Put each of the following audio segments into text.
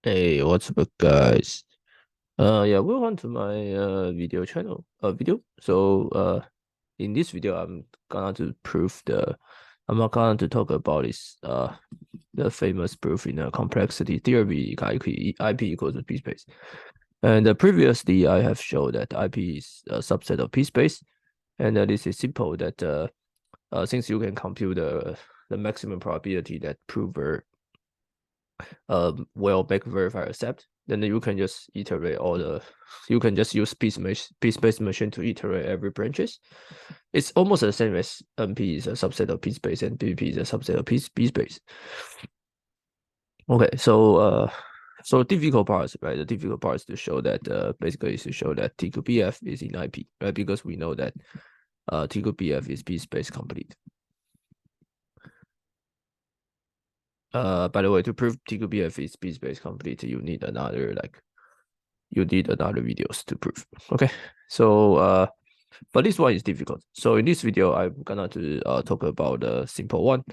Hey, what's up, guys? Yeah, welcome to my video channel. Video. In this video, I'm not gonna to talk about the famous proof in complexity theory, IP equals to P space. And previously, I have showed that IP is a subset of P space, and this is simple. Since you can compute the maximum probability that prover will make verifier accept, then you can just iterate you can just use P-space machine to iterate every branches. It's almost the same as NP is a subset of P-space and BP is a subset of P-space. Okay, so difficult parts, right? The difficult parts to show that basically is to show that T cube BF is in IP, right? Because we know that T cube BF is P-space complete. By the way, to prove T cube BF is P-space complete, you need another videos to prove. Okay, so but this one is difficult. So in this video, I'm gonna to talk about a simpler one.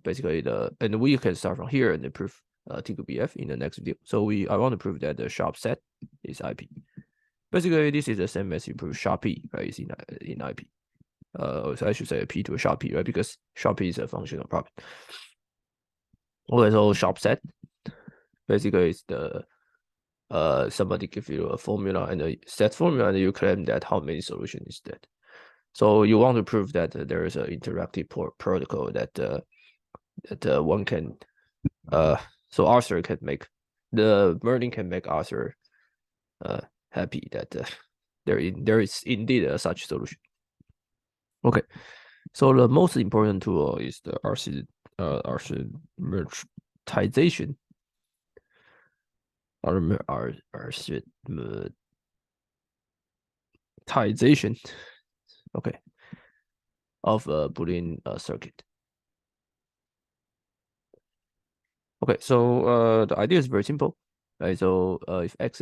Basically, and we can start from here and then prove T cube BF in the next video. So I want to prove that the sharp set is IP. Basically, this is the same as you prove sharp P, right? Is in IP. So I should say a P to a sharp P, right? Because sharp P is a functional property. Okay, so sharp set basically is the somebody give you a formula and a set formula, and you claim that how many solutions is that. So you want to prove that there is an interactive protocol that one can so Arthur can make Merlin can make Arthur happy that there is indeed such solution. Okay, so the most important tool is the arithmetization. Arithmetization, okay, of a Boolean circuit. Okay, so the idea is very simple, right? So if x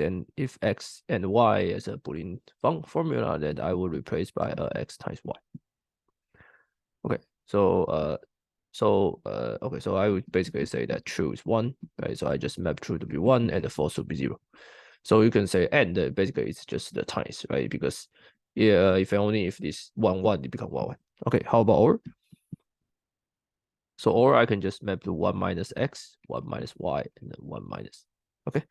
and y as a Boolean formula, then I will replace by x times y. Okay, so okay, so I would basically say that true is 1, right? So I just map true to be 1 and the false to be 0. So you can say and basically it's just the times, right? Because yeah, if this 1 1 it become 1 1. Okay, how about or? So or I can just map to 1 minus x, 1 minus y, and then 1 minus. Okay.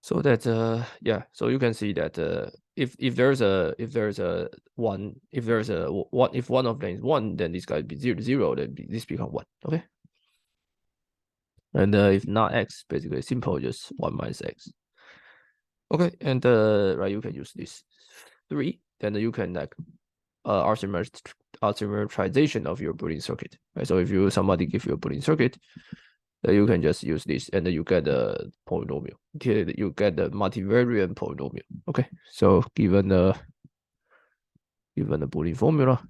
So that yeah, so you can see that if one if one of them is 1, then this guy would be 0, then this become 1. Okay. And if not x, basically simple, just 1 minus x. Okay, and right, you can use this 3, then you can like arithmetization of your Boolean circuit. Right? So if somebody give you a Boolean circuit, you can just use this and then you get the polynomial. Okay, you get the multivariate polynomial. Okay, so given the Boolean formula,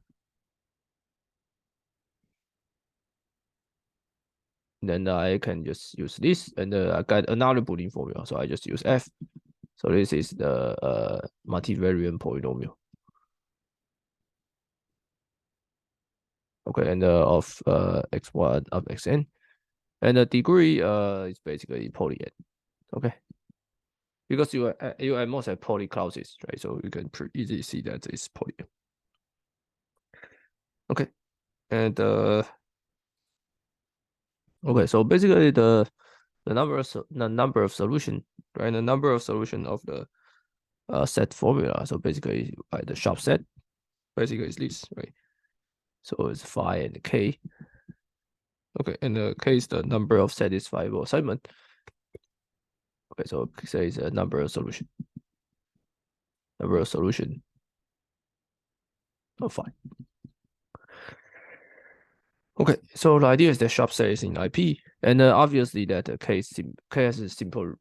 then I can just use this and I got another Boolean formula. So I just use f. So this is the multivariate polynomial. Okay, and of x1 of xn, and the degree is basically poly n. Okay, because you at most have poly clauses, right? So you can easily see that it's poly n. Okay, and okay, so basically the number of solution, right? The number of solution of the set formula. So basically, the sharp set basically is this, right? So it's phi and k. Okay, and the k is the number of satisfiable assignment. Okay, so say it's a number of solution. Number of solution of phi. Okay, so the idea is that sharp set is in IP, and obviously that k has a simple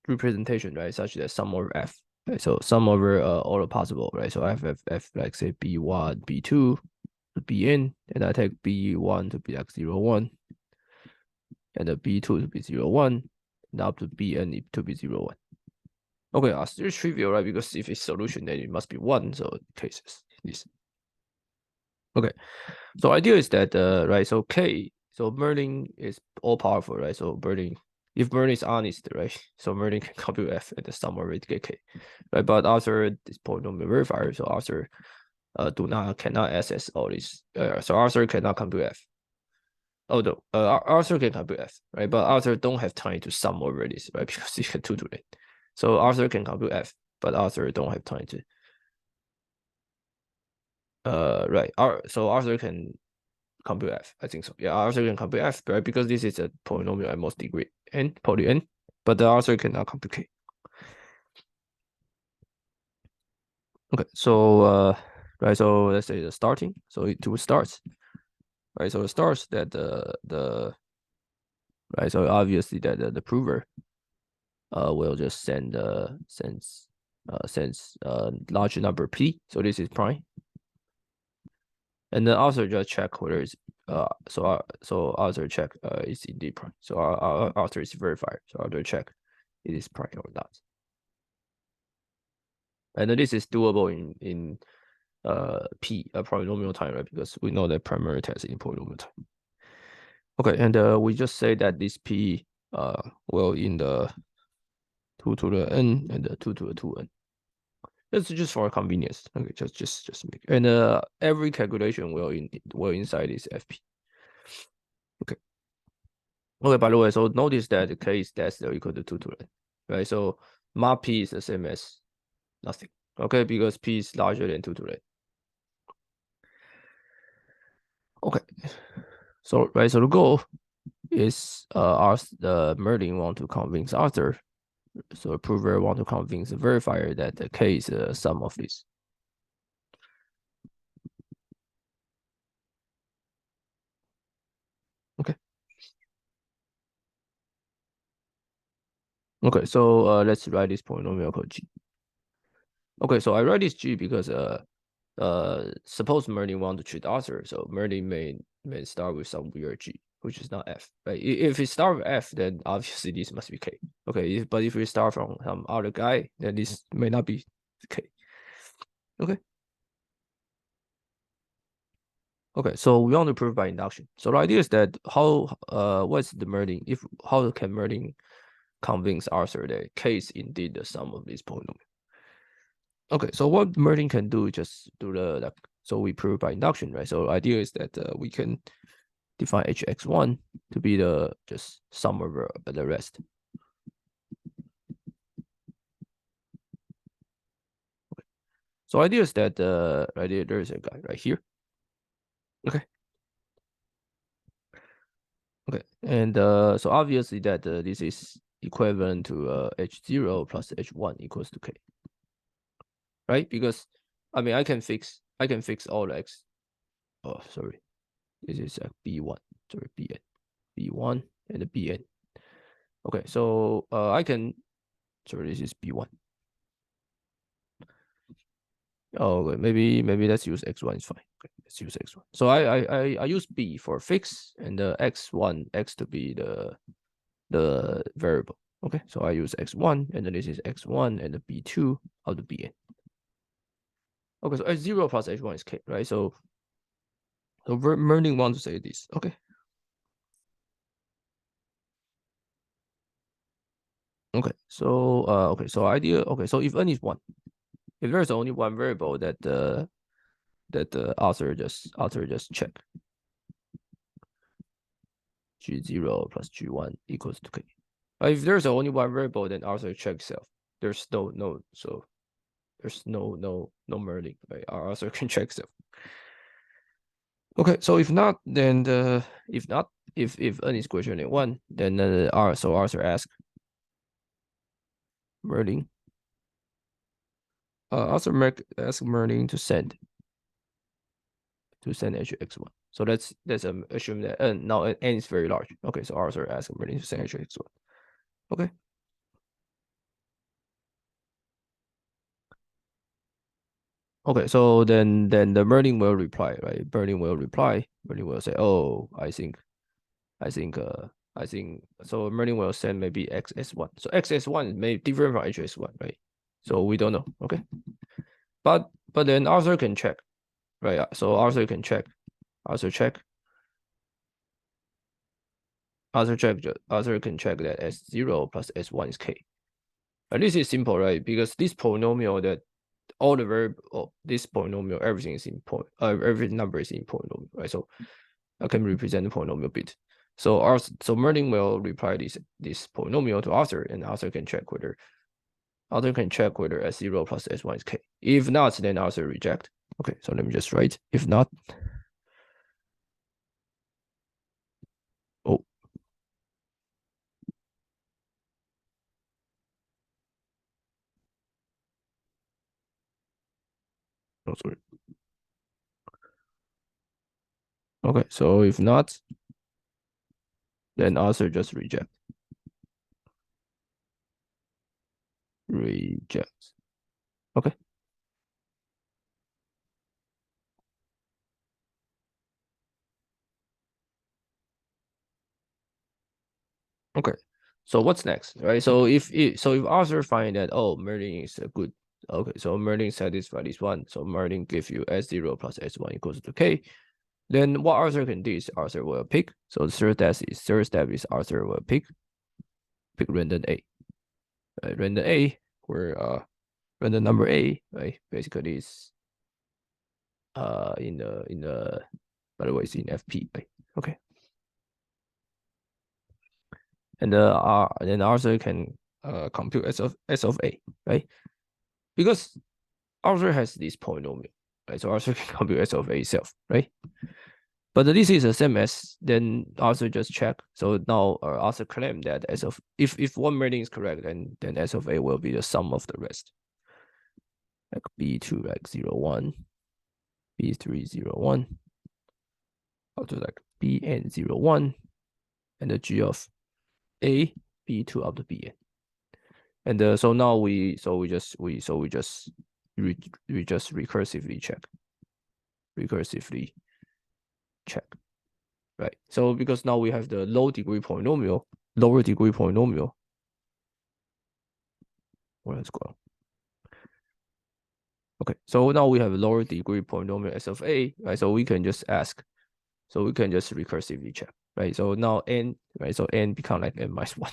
representation, right? Such that sum over f. Right? So sum over all the possible, right? So f like say b1, b2 to bn, and I take b1 to be like 0, 1, and the b2 to be 0, 1, and up to bn to be 0, 1. Okay, it's trivial, right? Because if it's solution, then it must be 1. So cases this. Okay, so idea is that right. So k So Merlin is all powerful, right? So Merlin, if Merlin is honest, right? So Merlin can compute F and the sum of it get K, right? But Arthur is polynomial verifier, so Arthur cannot access all this. So Arthur cannot compute F. Although Arthur can compute F, right? But Arthur don't have time to sum over this, right? Because he can 2 to it. So Arthur can compute F, but Arthur don't have time to. Right. So Arthur can compute F. I think so. Yeah, Arthur can compute F, right? Because this is a polynomial at most degree n, poly n, but the Arthur cannot compute K. Okay, so right, so let's say the starting. So it starts. Right, so it starts that the right, so obviously that the prover will just send sends large number p. So this is prime, and then Arthur just check whether it's so Arthur check is indeed prime. So Arthur is verified. So Arthur check it is prime or not. And this is doable in p polynomial time, right? Because we know that primary test in polynomial time. Okay, and we just say that this p will in the 2 to the n and the 2 to the 2n. It's just for convenience. Okay, just make, and every calculation will inside this fp. Okay. Okay, by the way, so notice that the k is less than or equal to 2 to n, right? So mod p is the same as nothing. Okay, because p is larger than 2 to n. Okay. So right, so the goal is the Merlin want to convince Arthur. So the prover want to convince the verifier that the k is the sum of this. Okay. Okay, so let's write this polynomial called g. Okay, so I write this g because suppose Merlin want to treat Arthur, so Merlin may start with some weird g, which is not f. Right? If it start with f, then obviously this must be k. Okay, but if we start from some other guy, then this may not be k. Okay. Okay, so we want to prove by induction. So the idea is that what's the Merlin? How can Merlin convince Arthur that k is indeed the sum of this polynomial? Okay, so what Merlin can do is just do so we prove by induction, right? So the idea is that we can define hx1 to be the just sum over the rest. Okay. So idea is that there is a guy right here. Okay. Okay, and so obviously that this is equivalent to h0 plus h1 equals to k, right? Because I mean I can fix all the x. Oh, sorry, this is b1. Sorry, bn, b1 and the bn. Okay, so I can. Sorry, this is b1. Oh, okay, maybe let's use x1 is fine. Okay, let's use x1. So I use b for fix and the x1 x to be the variable. Okay, so I use x1 and then this is x1 and the b2 of the bn. Okay, so h0 plus h1 is k, right? So Merlin wants to say this. Okay. Okay, so so idea. Okay, so if n is 1, if there's only one variable that the author just check, g0 plus g1 equals to k. If there's only one variable, then author check itself. There's so there's no Merlin, right? Our author can check itself. Okay, so if not, then if n is greater than 1, then so Arthur ask Merlin. Arthur ask Merlin to send hx1. So let's assume that now n is very large. Okay, so Arthur ask Merlin to send hx1. Okay. Okay, so then the Merlin will reply, right? Merlin will reply. Merlin will say, "Oh, I think so." Merlin will send maybe xs1. So xs1 may different from hs1, right? So we don't know. Okay, but then Arthur can check, right? So Arthur can check. Arthur check. Other can check that S0 plus S1 is K. And this is simple, right? Because this polynomial that all the variable, this polynomial, everything is in point, every number is in polynomial, right? So I can represent the polynomial bit. So Merlin will reply this polynomial to Arthur, and Arthur can check whether S0 plus S1 is K. If not, then Arthur reject. Okay, so let me just write. If not, oh, no, sorry. Okay, so if not, then Arthur just reject. Reject. Okay. Okay. So what's next, right? So if Arthur find that Merlin is a good, okay, so Merlin satisfies this one, so Merlin give you S0 plus S1 equals to K. Then what Arthur can do is Arthur will pick. So the third step is Arthur will pick random A. Random A, where random number A, right? Basically is in the by the way, it's in FP, right? Okay. And then Arthur can compute S of A, right? Because Arthur has this polynomial, right? So Arthur can compute S of A itself, right? But this is the same as then Arthur just check. So now Arthur claim that if one Merlin is correct, then S of A will be the sum of the rest. Like B2 like 0, 1, B3 0, 1, or to like Bn 0, 1, and the G of A B2 up to Bn. And so now we just recursively check, right? So because now we have the lower degree polynomial. Well, let's go. Okay, so now we have a lower degree polynomial S of A, right? So we can just ask, so we can just recursively check, right? So now n, right? So n become like n minus 1.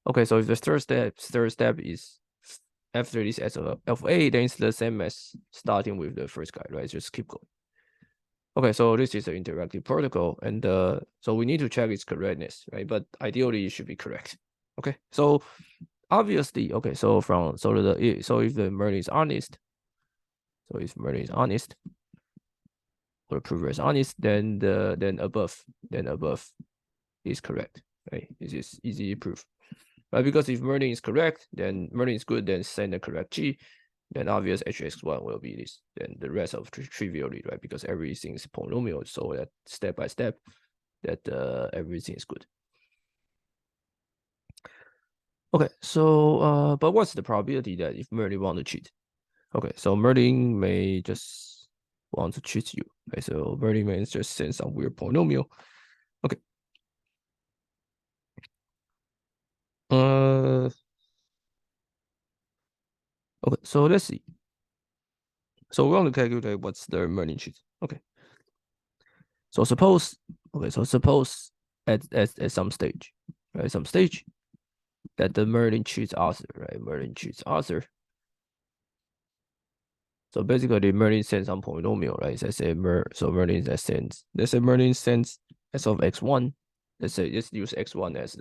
Okay, so if the third step is after this S of A, then it's the same as starting with the first guy, right? Just keep going. Okay, so this is an interactive protocol, and so we need to check its correctness, right? But ideally, it should be correct. Okay, so obviously, okay, so if the Merlin is honest, so if Merlin is honest, or the prover is honest, then above is correct, right? This is easy proof, right? Because if Merlin is correct, then Merlin is good, then send the correct G, then obvious HX1 will be this. Then the rest of trivially, right? Because everything is polynomial, so that step by step, that everything is good. Okay, so but what's the probability that if Merlin want to cheat? Okay, so Merlin may just want to cheat you. Okay, so Merlin may just send some weird polynomial. Okay. Okay, so let's see. So we want to calculate what's the Merlin cheat. Okay. So suppose at some stage, right? Some stage that the Merlin cheats Arthur, right? Merlin cheats Arthur. So basically, Merlin sends some polynomial, right? Let's say Merlin sends S of x1. Let's use x1 as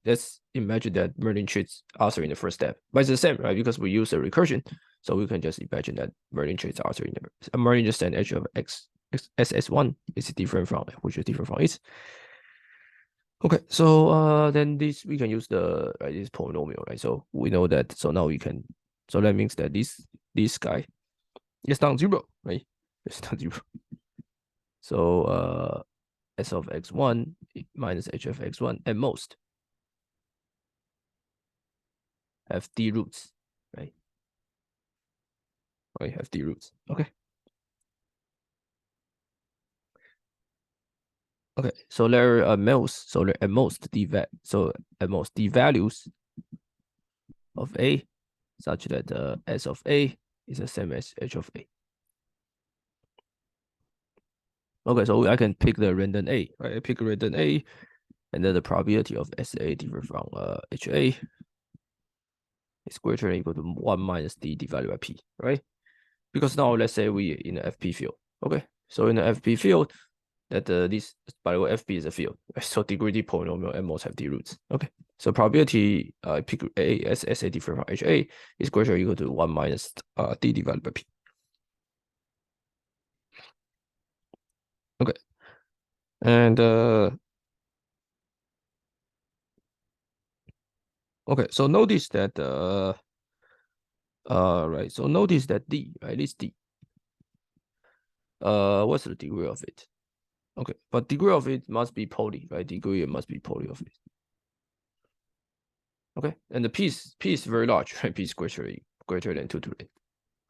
let's imagine that Merlin cheats Arthur in the first step. But it's the same, right? Because we use a recursion, so we can just imagine that Merlin cheats Arthur in the Merlin just send h of x SS1 is different from which is different from it. Okay, so then this we can use this polynomial, right? So we know that. So now we can. So that means that this guy is non-zero, right? It's non-zero. So S of x1 minus h of x1 at most have d roots, right? Right, have d roots. Okay. Okay, so there are at most d values of a such that S of A is the same as H of A. Okay, so I can pick the random A, right? I pick random A, and then the probability of SA different from HA is greater than or equal to 1 minus D divided by P, right? Because now let's say we in the FP field. Okay, so in the FP field, that this, by the way, FP is a field, so degree D polynomial and most have D roots. Okay, so probability pick A as SA different from HA is greater or equal to 1 minus D divided by P. Okay, and okay, so notice that right, so notice that D, right, this D, what's the degree of it? Okay, but degree of it must be poly, right? Degree must be poly of it. Okay, and the P is very large, right? P is greater than 2 to the n.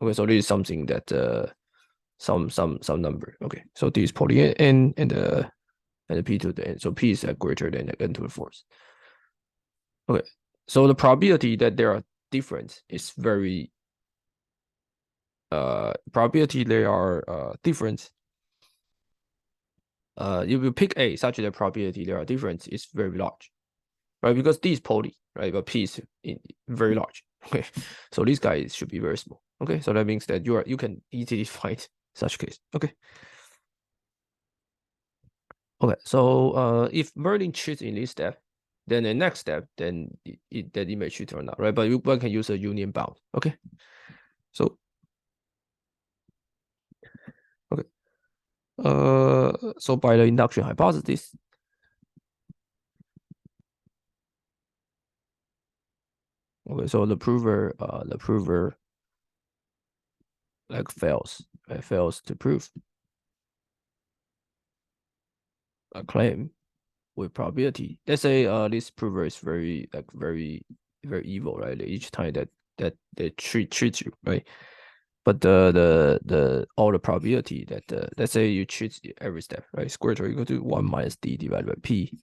Okay, so this is something that some number. Okay, so this is poly n and the P to the n. So P is greater than n to the fourth. Okay, so the probability that there are different is very probability they are different. If you pick A such that probability there are different is very large, right? Because D is poly, right? But P is very large. Okay, so this guy should be very small. Okay, so that means that you can easily find such case. Okay. Okay, so if Merlin cheats in this step, then the next step, then it may cheat or not, right? But one can use a union bound. Okay, so okay, so by the induction hypothesis, okay, so the prover like fails to prove a claim with probability. Let's say this prover is very evil, right? Each time that they treat you, right? But the all the probability that let's say you cheat every step, right? Square root equal to 1 minus D divided by P.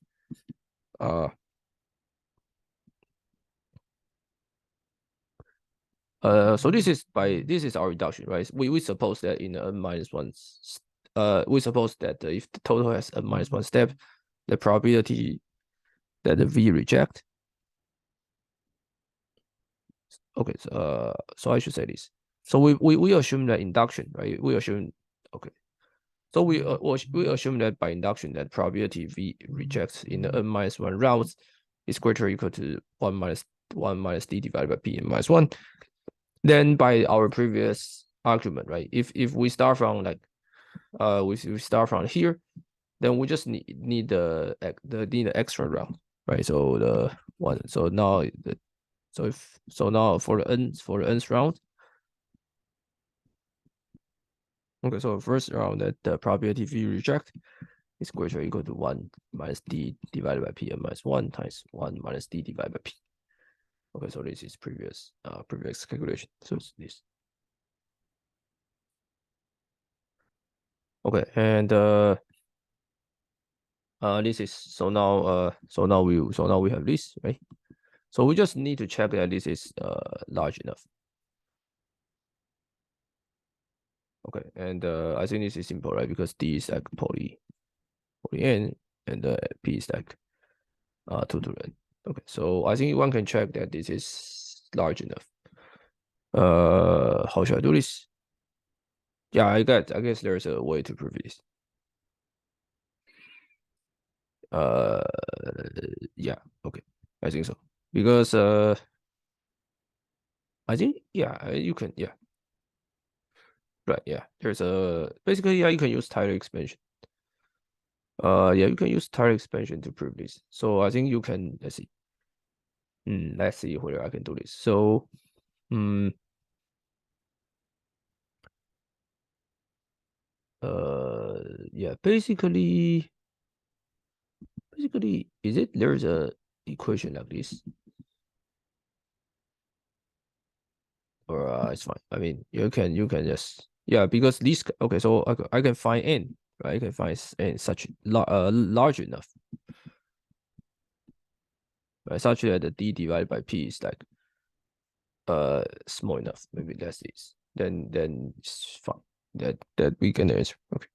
So this is our reduction, right? We suppose that in n minus 1, we suppose that if the total has n minus 1 step, the probability that the V reject. Okay, so I should say this. So we assume that induction, right? We assume okay. So we assume that by induction that probability V rejects in the n minus 1 rounds is greater or equal to 1 minus D divided by P n minus 1. Then by our previous argument, right? If we start from like we start from here, then we just need the extra round, right? So the one. So now now for the nth round. Okay, so first round that the probability V reject is greater or equal to 1 minus D divided by P n minus 1 times 1 minus D divided by P. Okay, so this is previous calculation. So it's this. Okay, and this is so now we have this, right? So we just need to check that this is large enough. Okay, and I think this is simple, right? Because D is like poly n and P is like 2 to n. Okay, so I think one can check that this is large enough. How should I do this? Yeah, I guess there's a way to prove this. Yeah, okay, I think so. Because I think yeah, you can right, yeah. There's a basically yeah, you can use Taylor expansion. Yeah, you can use Taylor expansion to prove this. So I think you can let's see. Let's see whether I can do this. So yeah, basically is it there's a equation like this? Or it's fine. I mean you can just yeah, because this okay, so I can find n, right? I can find n such large enough. Right, such that the D divided by P is like small enough. Maybe that's this. Then it's fine. That we can answer. Okay.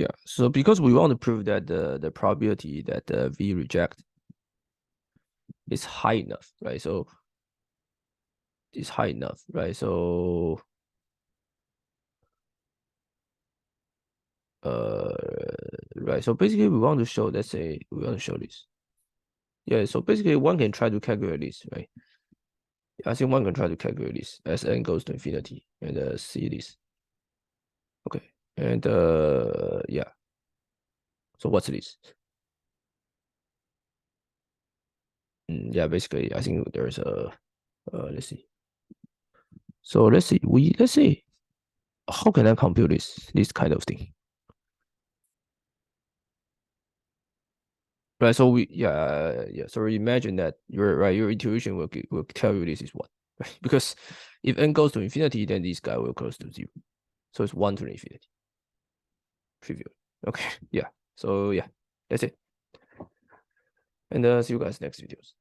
Yeah, so because we want to prove that the probability that the V reject is high enough, right? So it's high enough, right? So right. So basically we want to show, let's say we want to show this. Yeah, so basically one can try to calculate this, right? I think one can try to calculate this as n goes to infinity and see this. Okay. And yeah. So what's this? Yeah, basically I think there's a let's see. So let's see how can I compute this kind of thing? Right. So yeah. So imagine that your intuition will tell you this is one, right? Because if n goes to infinity, then this guy will close to 0. So it's 1 to infinity. Trivial. Okay. Yeah. So yeah, that's it. And see you guys next videos.